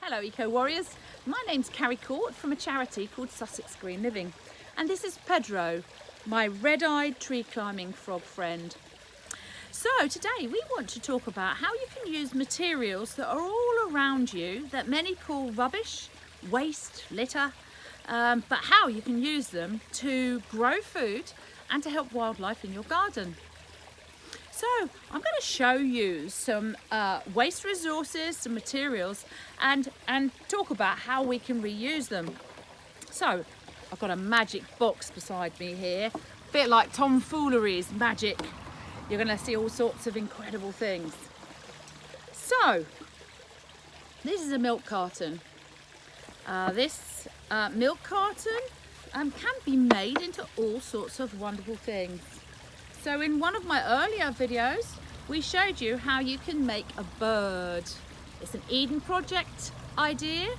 Hello Eco Warriors, my name's Carrie Court from a charity called Sussex Green Living, and this is Pedro, my red-eyed tree climbing frog friend. So today we want to talk about how you can use materials that are all around you that many call rubbish, waste, litter, but how you can use them to grow food and to help wildlife in your garden. So I'm going to show you some waste resources, some materials, and talk about how we can reuse them. So I've got a magic box beside me here, a bit like tomfoolery's magic. You're going to see all sorts of incredible things. So this is a milk carton. This milk carton can be made into all sorts of wonderful things. So in one of my earlier videos, we showed you how you can make a bird. It's an Eden project idea,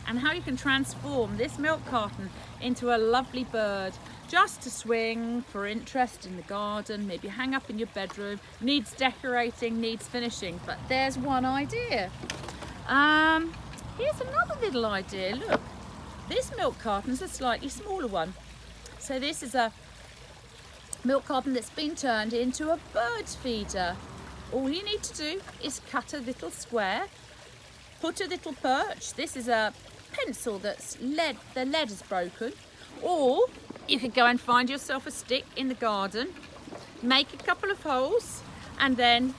and how you can transform this milk carton into a lovely bird just to swing for interest in the garden, maybe hang up in your bedroom, needs decorating, needs finishing, but there's one idea. Here's another little idea. Look, this milk carton's a slightly smaller one. So this is a milk carton that's been turned into a bird feeder. All you need to do is cut a little square, put a little perch. This is a pencil that's lead, the lead is broken, or you could go and find yourself a stick in the garden, make a couple of holes, and then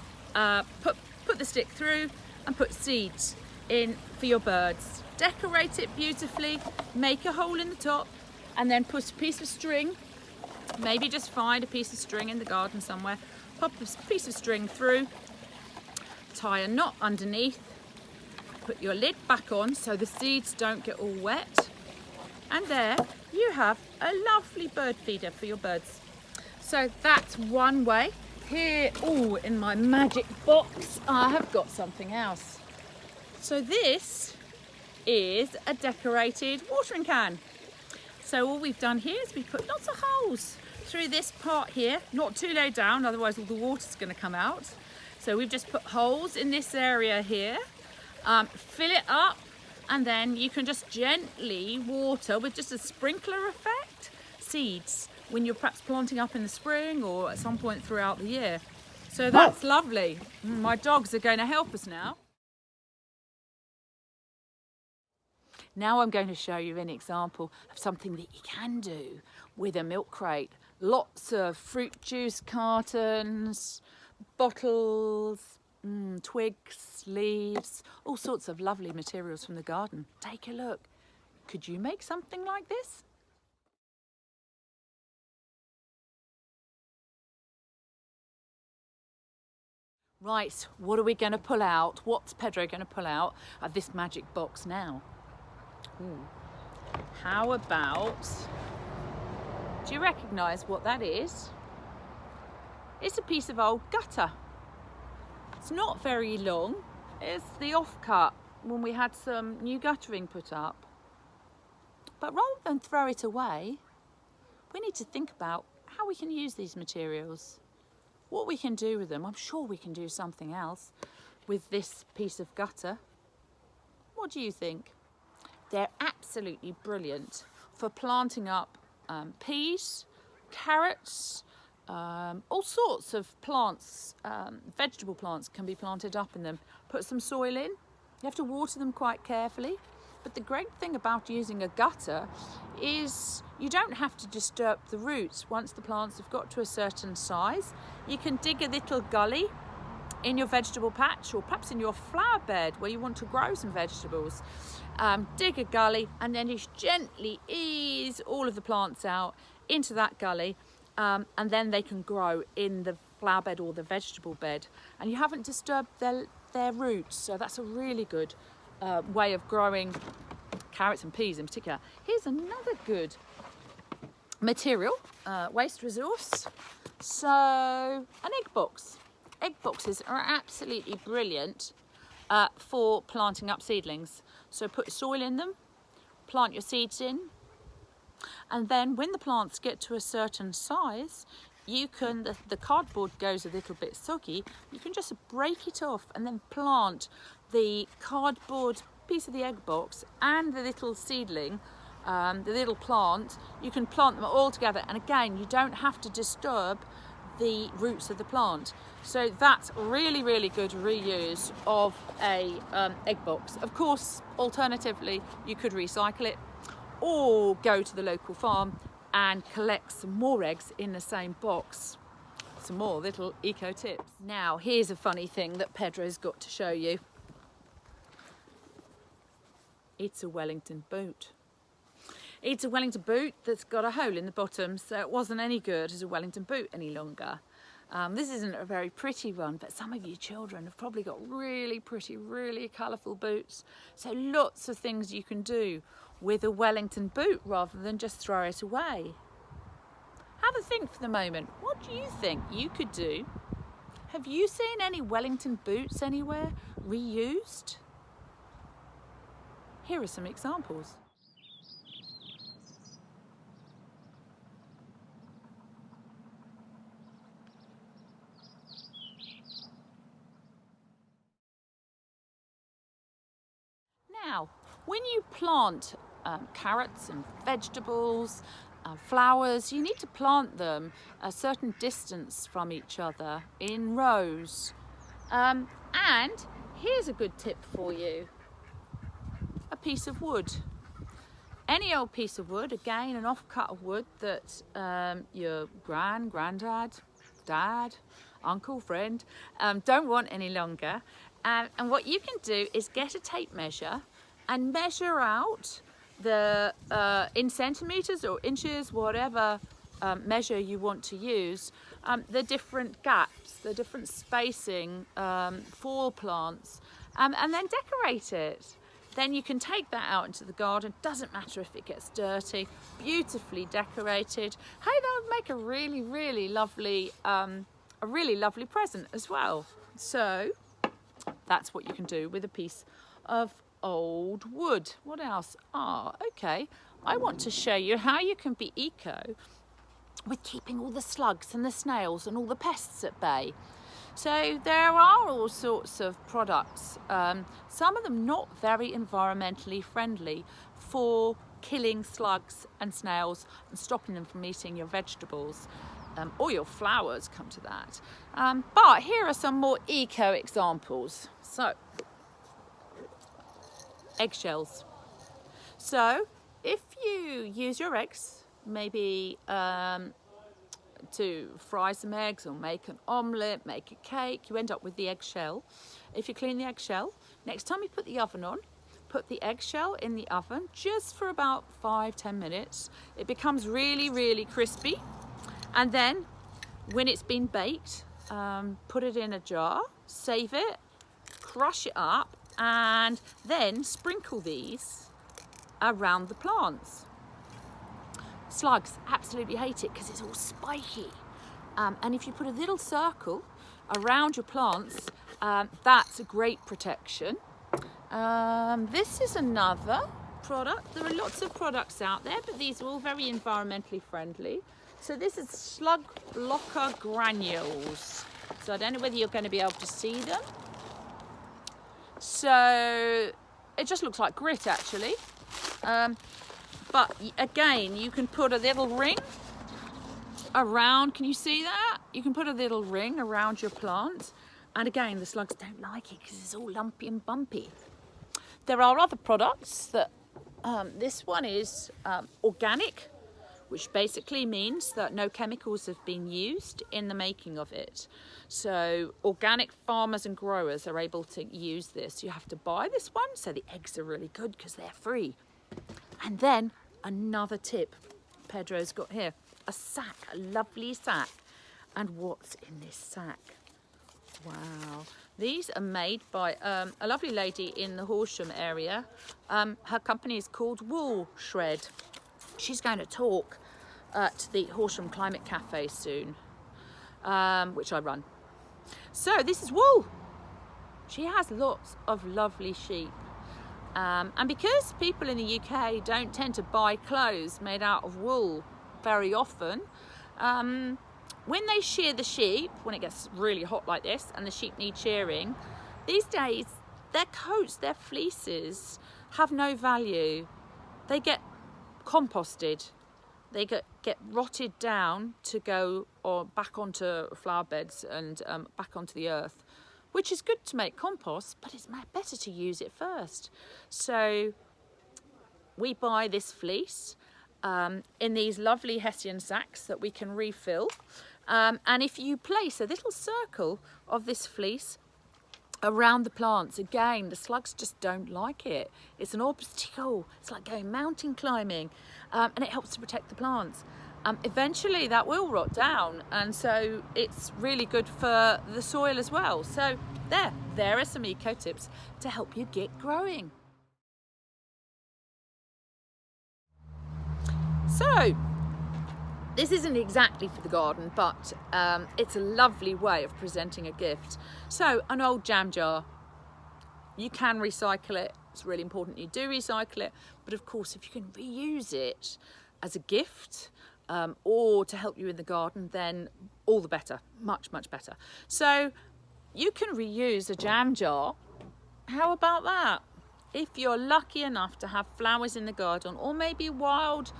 put the stick through and put seeds in for your birds. Decorate it beautifully, make a hole in the top, and then put a piece of string. Maybe just find a piece of string in the garden somewhere, pop a piece of string through, tie a knot underneath, put your lid back on so the seeds don't get all wet, and there you have a lovely bird feeder for your birds. So that's one way. Here, in my magic box, I have got something else. So this is a decorated watering can. So all we've done here is we've put lots of holes through this part here, not too low down, otherwise all the water's going to come out. So we've just put holes in this area here, fill it up, and then you can just gently water with just a sprinkler effect seeds when you're perhaps planting up in the spring or at some point throughout the year. So that's lovely. My dogs are going to help us now. Now I'm going to show you an example of something that you can do with a milk crate. Lots of fruit juice cartons, bottles, twigs, leaves, all sorts of lovely materials from the garden. Take a look. Could you make something like this? Right, what are we going to pull out? What's Pedro going to pull out of this magic box now? How about, do you recognise what that is? It's a piece of old gutter. It's not very long. It's the offcut when we had some new guttering put up. But rather than throw it away, we need to think about how we can use these materials, what we can do with them. I'm sure we can do something else with this piece of gutter. What do you think? They're absolutely brilliant for planting up peas, carrots, all sorts of plants, vegetable plants can be planted up in them. Put some soil in. You have to water them quite carefully. But the great thing about using a gutter is you don't have to disturb the roots once the plants have got to a certain size. You can dig a little gully in your vegetable patch, or perhaps in your flower bed where you want to grow some vegetables. Dig a gully, and then you gently ease all of the plants out into that gully, and then they can grow in the flower bed or the vegetable bed, and you haven't disturbed their roots. So that's a really good way of growing carrots and peas in particular. Here's another good material, waste resource. So an egg box. Egg boxes are absolutely brilliant for planting up seedlings. So put soil in them, plant your seeds in, and then when the plants get to a certain size, you can, the cardboard goes a little bit soggy, you can just break it off and then plant the cardboard piece of the egg box and the little seedling, the little plant, you can plant them all together, and again, you don't have to disturb the roots of the plant. So that's really, really good reuse of a egg box. Of course, alternatively, you could recycle it or go to the local farm and collect some more eggs in the same box. Some more little eco tips. Now, here's a funny thing that Pedro's got to show you. It's a Wellington boot. It's a Wellington boot that's got a hole in the bottom, so it wasn't any good as a Wellington boot any longer. This isn't a very pretty one, but some of you children have probably got really pretty, really colourful boots. So lots of things you can do with a Wellington boot rather than just throw it away. Have a think for the moment. What do you think you could do? Have you seen any Wellington boots anywhere reused? Here are some examples. Now, when you plant carrots and vegetables, flowers, you need to plant them a certain distance from each other in rows. And here's a good tip for you. A piece of wood. Any old piece of wood, again an offcut of wood that your granddad, dad, uncle, friend don't want any longer. And what you can do is get a tape measure and measure out the in centimetres or inches, whatever measure you want to use, the different gaps, the different spacing for plants, and then decorate it. Then you can take that out into the garden. Doesn't matter if it gets dirty, beautifully decorated. Hey, that would make a really, really lovely present as well. So that's what you can do with a piece of old wood. What else? Okay, I want to show you how you can be eco with keeping all the slugs and the snails and all the pests at bay. So there are all sorts of products, some of them not very environmentally friendly, for killing slugs and snails and stopping them from eating your vegetables. Or your flowers, come to that. But here are some more eco examples. So, eggshells. So, if you use your eggs, maybe to fry some eggs or make an omelette, make a cake, you end up with the eggshell. If you clean the eggshell, next time you put the oven on, put the eggshell in the oven just for about 5-10 minutes. It becomes really, really crispy. And then when it's been baked, put it in a jar, save it, crush it up, and then sprinkle these around the plants. Slugs absolutely hate it because it's all spiky. And if you put a little circle around your plants, that's a great protection. This is another product. There are lots of products out there, but these are all very environmentally friendly. So this is slug blocker granules. So I don't know whether you're going to be able to see them. So it just looks like grit actually. But again, you can put a little ring around, can you see that? You can put a little ring around your plant. And again, the slugs don't like it because it's all lumpy and bumpy. There are other products that, this one is organic, which basically means that no chemicals have been used in the making of it. So organic farmers and growers are able to use this. You have to buy this one, so the eggs are really good because they're free. And then another tip Pedro's got here, a sack, a lovely sack. And what's in this sack? Wow. These are made by a lovely lady in the Horsham area. Her company is called Wool Shred. She's going to talk at the Horsham Climate Cafe soon, which I run. So this is wool. She has lots of lovely sheep. And because people in the UK don't tend to buy clothes made out of wool very often, when they shear the sheep, when it gets really hot like this and the sheep need shearing, these days their coats, their fleeces have no value. They get composted. They get rotted down to go or back onto flower beds and back onto the earth, which is good to make compost, but it's better to use it first. So we buy this fleece in these lovely Hessian sacks that we can refill. And if you place a little circle of this fleece around the plants, again, the slugs just don't like it. It's an obstacle. It's like going mountain climbing, and it helps to protect the plants. Eventually that will rot down, and so it's really good for the soil as well. So there are some eco tips to help you get growing. So this isn't exactly for the garden, but it's a lovely way of presenting a gift. So an old jam jar, you can recycle it. It's really important you do recycle it. But of course, if you can reuse it as a gift or to help you in the garden, then all the better, much, much better. So you can reuse a jam jar. How about that? If you're lucky enough to have flowers in the garden, or maybe wild,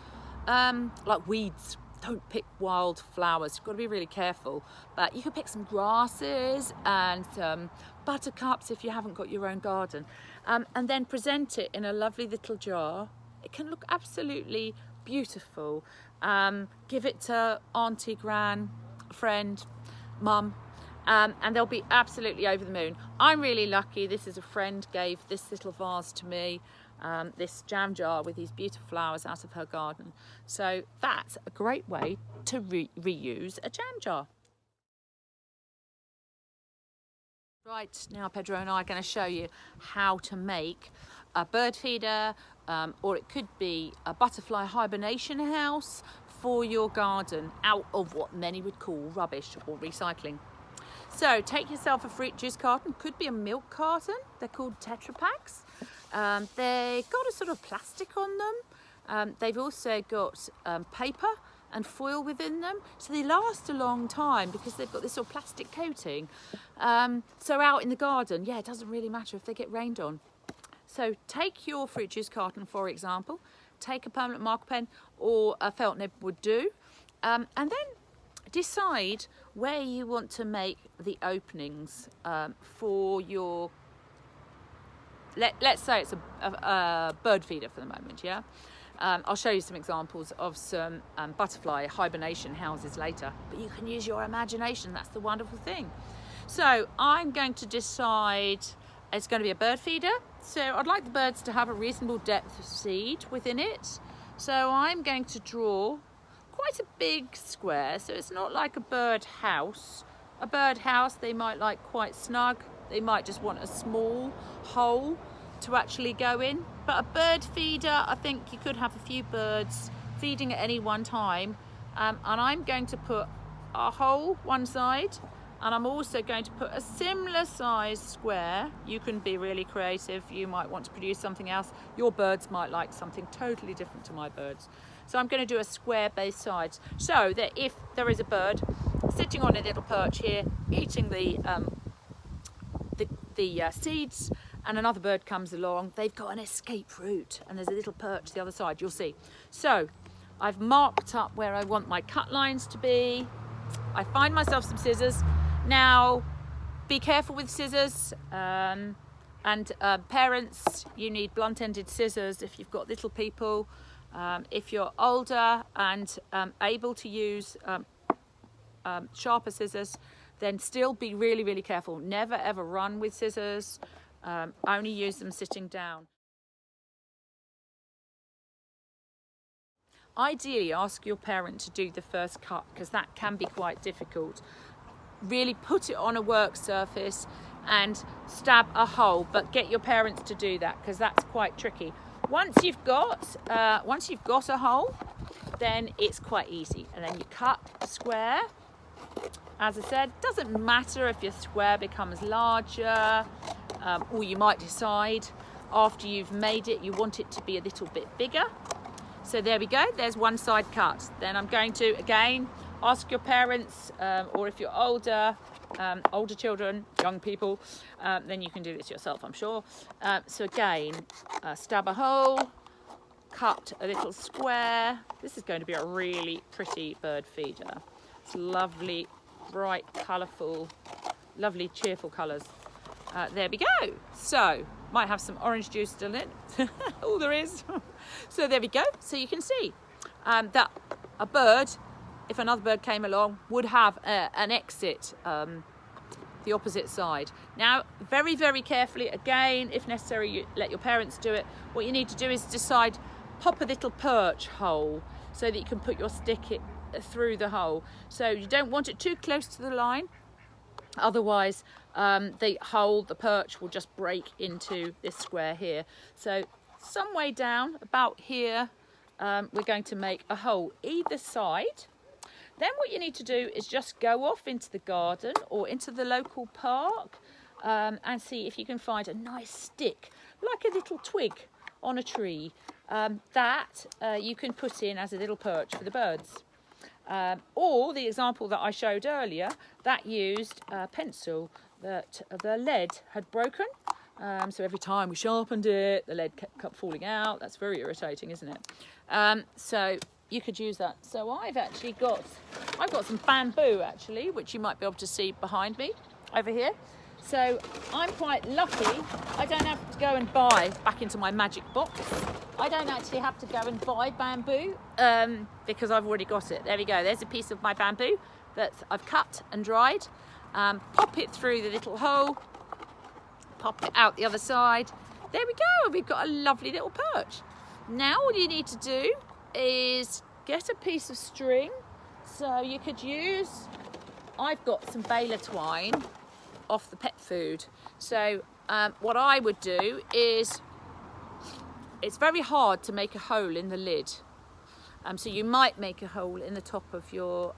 like weeds. Don't pick wild flowers, you've got to be really careful, but you can pick some grasses and some buttercups if you haven't got your own garden, and then present it in a lovely little jar. It can look absolutely beautiful. Give it to auntie, gran, friend, mum, and they'll be absolutely over the moon. I'm really lucky. This is a friend gave this little vase to me, this jam jar with these beautiful flowers out of her garden. So that's a great way to reuse a jam jar. Right, now Pedro and I are going to show you how to make a bird feeder, or it could be a butterfly hibernation house for your garden out of what many would call rubbish or recycling. So take yourself a fruit juice carton, could be a milk carton, they're called Tetra Paks. They've got a sort of plastic on them. They've also got paper and foil within them, so they last a long time because they've got this sort of plastic coating. So out in the garden, yeah, it doesn't really matter if they get rained on. So take your fruit juice carton, for example, take a permanent marker pen or a felt nib would do, and then decide where you want to make the openings for your, let's say it's a bird feeder for the moment, yeah? I'll show you some examples of some butterfly hibernation houses later, but you can use your imagination, that's the wonderful thing. So I'm going to decide it's going to be a bird feeder, so I'd like the birds to have a reasonable depth of seed within it. So I'm going to draw quite a big square, so it's not like a bird house. A bird house they might like quite snug, they might just want a small hole to actually go in, but a bird feeder, I think you could have a few birds feeding at any one time, and I'm going to put a hole one side, and I'm also going to put a similar size square. You can be really creative, you might want to produce something else, your birds might like something totally different to my birds. So I'm going to do a square base sides, so that if there is a bird sitting on a little perch here eating the seeds, and another bird comes along, they've got an escape route, and there's a little perch the other side, you'll see. So I've marked up where I want my cut lines to be. I find myself some scissors. Now be careful with scissors, and parents, you need blunt-ended scissors if you've got little people. If you're older and able to use sharper scissors, then still be really, really careful. Never ever run with scissors, only use them sitting down. Ideally, ask your parent to do the first cut, because that can be quite difficult. Really put it on a work surface and stab a hole, but get your parents to do that, because that's quite tricky. Once you've got a hole, then it's quite easy, and then you cut a square. As I said, doesn't matter if your square becomes larger, or you might decide after you've made it you want it to be a little bit bigger. So there we go, there's one side cut. Then I'm going to again ask your parents, or if you're older, older children, young people, then you can do this yourself, I'm sure. So again, stab a hole, cut a little square. This is going to be a really pretty bird feeder. It's lovely, bright, colourful, lovely, cheerful colours. There we go. So, might have some orange juice still in it. All there is. So there we go. So you can see that a bird, if another bird came along, would have an exit the opposite side. Now, very, very carefully, again, if necessary, you let your parents do it. What you need to do is decide, pop a little perch hole so that you can put your stick through the hole. So you don't want it too close to the line, otherwise the hole, the perch, will just break into this square here. So some way down, about here, we're going to make a hole either side. Then what you need to do is just go off into the garden or into the local park and see if you can find a nice stick, like a little twig on a tree, that you can put in as a little perch for the birds. Or the example that I showed earlier, that used a pencil that the lead had broken. So every time we sharpened it, the lead kept falling out. That's very irritating, isn't it? So you could use that. So I've got some bamboo actually, which you might be able to see behind me over here. So I'm quite lucky. I don't have to go and buy, back into my magic box, I don't actually have to go and buy bamboo because I've already got it. There we go. There's a piece of my bamboo that I've cut and dried. Pop it through the little hole, pop it out the other side. There we go. We've got a lovely little perch. Now all you need to do is get a piece of string. So you could use, I've got some baler twine off the pet food. So what I would do is, it's very hard to make a hole in the lid. So you might make a hole in the top of your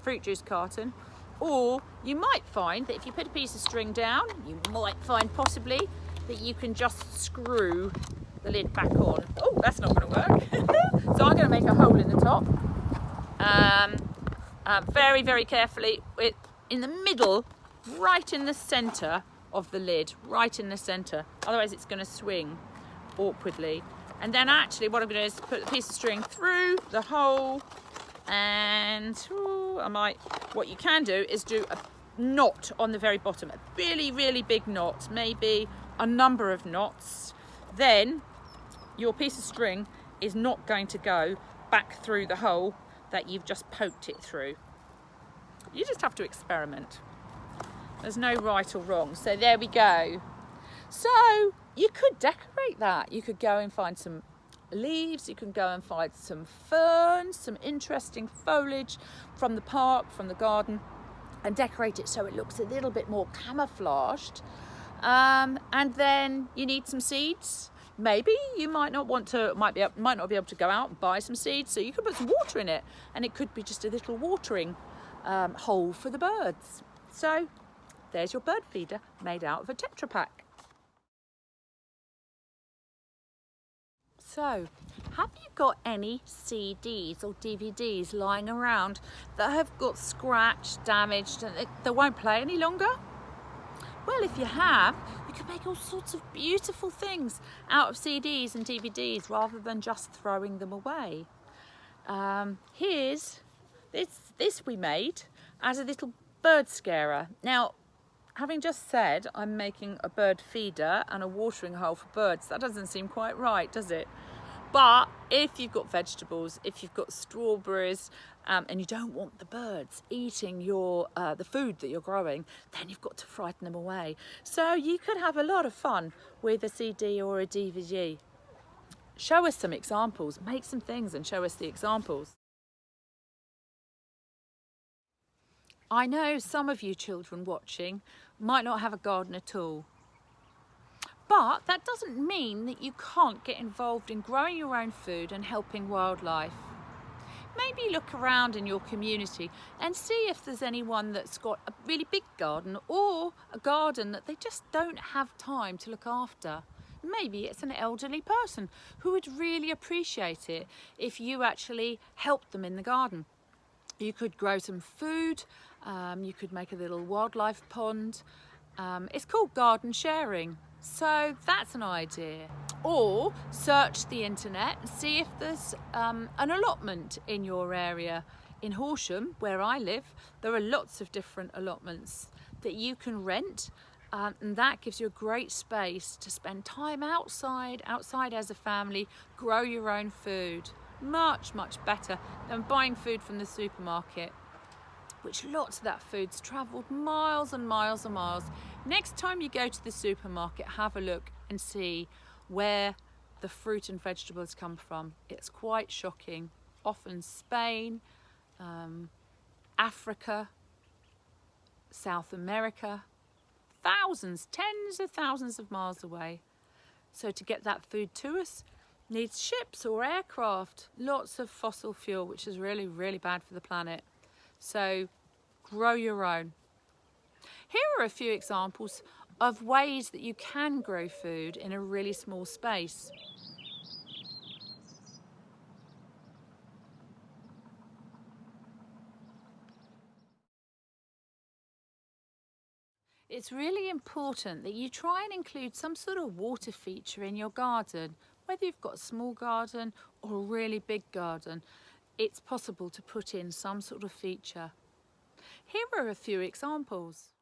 fruit juice carton, or you might find that if you put a piece of string down, you might find possibly that you can just screw the lid back on. Oh, that's not going to work. So I'm going to make a hole in the top. Very, very carefully, in the middle, right in the centre of the lid, right in the centre. Otherwise it's going to swing awkwardly. And then actually what I'm going to do is put a piece of string through the hole, and what you can do is do a knot on the very bottom, a really, really big knot, maybe a number of knots. Then your piece of string is not going to go back through the hole that you've just poked it through. You just have to experiment. There's no right or wrong. So there we go. So you could decorate that. You could go and find some leaves, you can go and find some ferns, some interesting foliage from the park, from the garden, and decorate it so it looks a little bit more camouflaged. And then you need some seeds. Maybe you might not be able to go out and buy some seeds, so you could put some water in it, and it could be just a little watering hole for the birds. So there's your bird feeder made out of a Tetra Pak. So, have you got any CDs or DVDs lying around that have got scratched, damaged, and they won't play any longer? Well, if you have, you can make all sorts of beautiful things out of CDs and DVDs rather than just throwing them away. Here's this we made as a little bird scarer. Now, having just said I'm making a bird feeder and a watering hole for birds, that doesn't seem quite right, does it? But if you've got vegetables, if you've got strawberries, and you don't want the birds eating the food that you're growing, then you've got to frighten them away. So you could have a lot of fun with a CD or a DVD. Show us some examples, make some things and show us the examples. I know some of you children watching might not have a garden at all. But that doesn't mean that you can't get involved in growing your own food and helping wildlife. Maybe look around in your community and see if there's anyone that's got a really big garden, or a garden that they just don't have time to look after. Maybe it's an elderly person who would really appreciate it if you actually helped them in the garden. You could grow some food, you could make a little wildlife pond. It's called garden sharing, so that's an idea. Or search the internet and see if there's an allotment in your area. In Horsham, where I live, there are lots of different allotments that you can rent, and that gives you a great space to spend time outside as a family, grow your own food. Much better than buying food from the supermarket, which lots of that food's travelled miles and miles and miles. Next time you go to the supermarket, have a look and see where the fruit and vegetables come from. It's quite shocking. Often Spain, Africa, South America, thousands, tens of thousands of miles away. So to get that food to us needs ships or aircraft, lots of fossil fuel, which is really bad for the planet. So grow your own. Here are a few examples of ways that you can grow food in a really small space. It's really important that you try and include some sort of water feature in your garden. Whether you've got a small garden or a really big garden, it's possible to put in some sort of feature. Here are a few examples.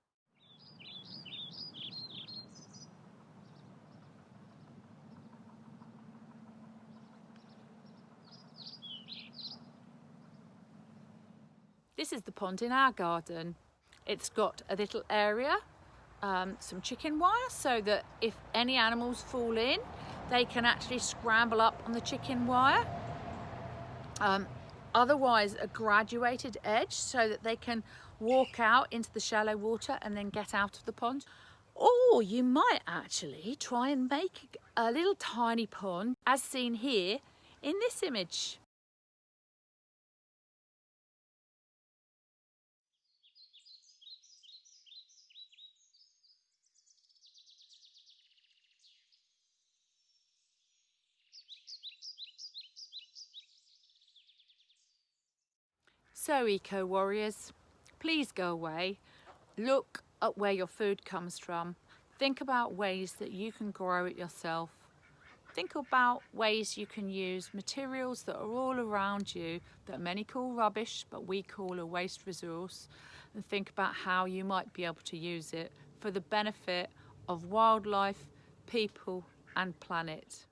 This is the pond in our garden. It's got a little area, some chicken wire, so that if any animals fall in, they can actually scramble up on the chicken wire. Otherwise, a graduated edge so that they can walk out into the shallow water and then get out of the pond. Or you might actually try and make a little tiny pond, as seen here in this image. So eco-warriors, please go away, look at where your food comes from, think about ways that you can grow it yourself, think about ways you can use materials that are all around you that many call rubbish but we call a waste resource, and think about how you might be able to use it for the benefit of wildlife, people and planet.